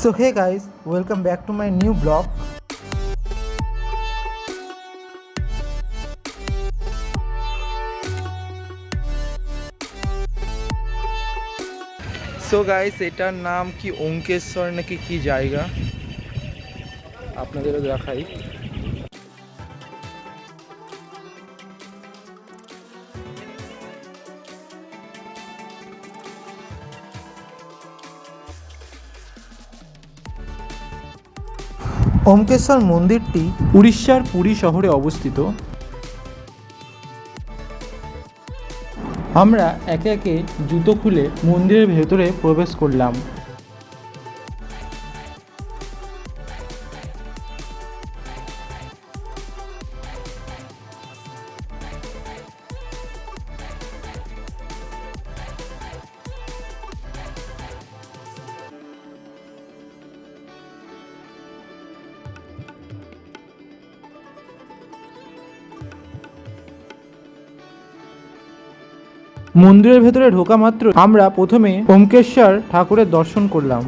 So hey guys, welcome back to my new blog. So guys, এটার নাম কি অঙ্কেশ্বর নাকি কি জায়গা আপনাদেরও দেখাই। ওমকেশ্বর মন্দিরটি উড়িষ্যার পুরী শহরে অবস্থিত। আমরা একে একে জুতো খুলে মন্দিরের ভেতরে প্রবেশ করলাম। মন্দিরের ভেতরে ঢোকা মাত্র আমরা প্রথমে ওমকেশ্বর ঠাকুরের দর্শন করলাম।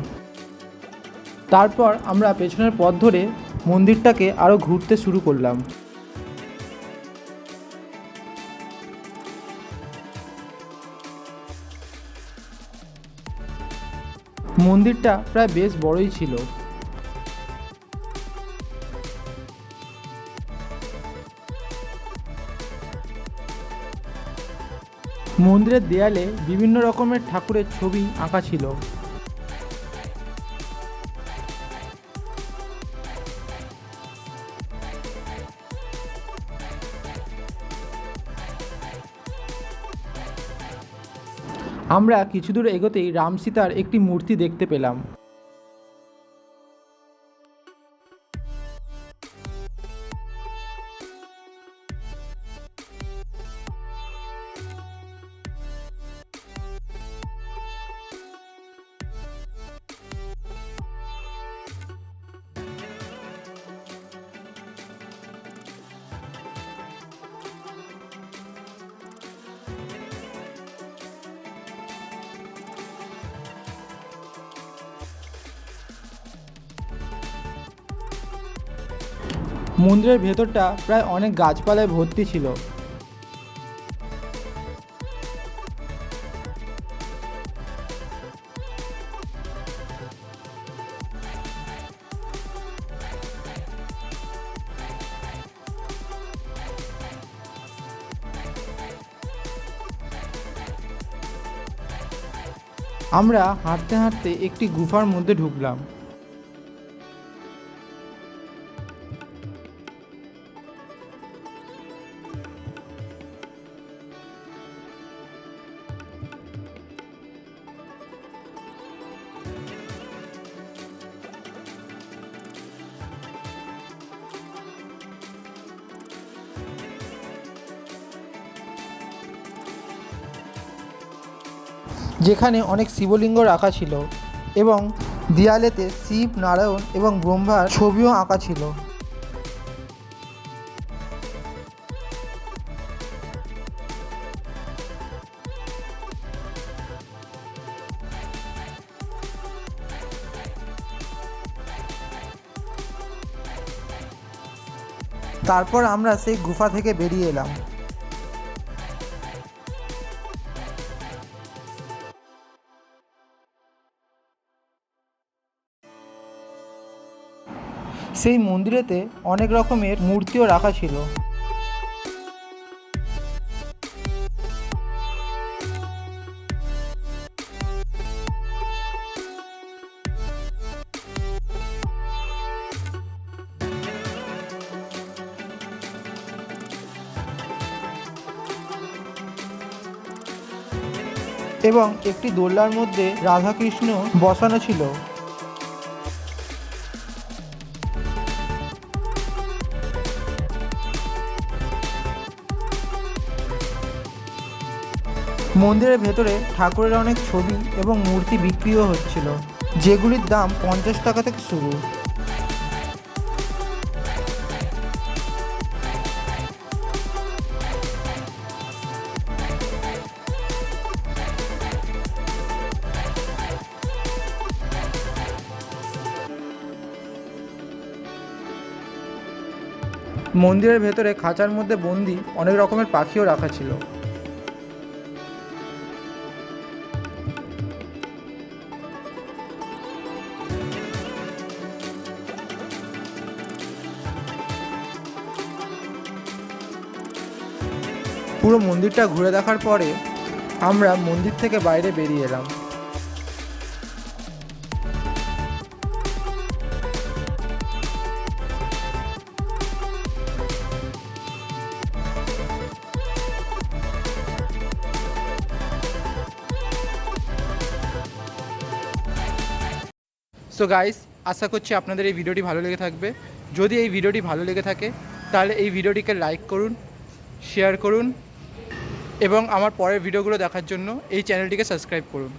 তারপর আমরা পেছনের পথ ধরে মন্দিরটাকে আরও ঘুরতে শুরু করলাম। মন্দিরটা প্রায় বেশ বড়ই ছিল। মন্দিরের দেয়ালে বিভিন্ন রকমের ঠাকুরের ছবি আঁকা ছিল। আমরা কিছু দূর এগোতেই রাম সীতার একটি মূর্তি দেখতে পেলাম। মন্দিরের ভেতরটা প্রায় অনেক গাছপালায় ভর্তি ছিল। আমরা হাঁটতে হাঁটতে একটি গুফার মধ্যে ঢুকলাম। যেখানে অনেক শিবলিঙ্গ রাখা ছিল এবং দেয়ালেতে শিব, নারায়ণ এবং ব্রহ্মার ছবিও আঁকা ছিল। তারপর আমরা সেই গুফা থেকে বেরিয়ে এলাম। সেই মন্দিরেতে অনেক রকমের মূর্তিও রাখা ছিল। এবং একটি দোলনার মধ্যে রাধাকৃষ্ণ বসানো ছিল। মন্দিরের ভেতরে ঠাকুরের অনেক ছবি এবং মূর্তি বিক্রিও হচ্ছিল, যেগুলির দাম 50 টাকা থেকে শুরু। মন্দিরের ভেতরে খাঁচার মধ্যে বন্দি অনেক রকমের পাখিও রাখা ছিল। পুরো মন্দিরটা ঘুরে দেখার পরে আমরা মন্দির থেকে বাইরে বেরিয়ে এলাম। সো গাইস, আশা করছি আপনাদের এই ভিডিওটি ভালো লেগে থাকবে। যদি এই ভিডিওটি ভালো লেগে থাকে তাহলে এই ভিডিওটিকে লাইক করুন, শেয়ার করুন এবং আমার পরের ভিডিওগুলো দেখার জন্য এই চ্যানেলটিকে সাবস্ক্রাইব করুন।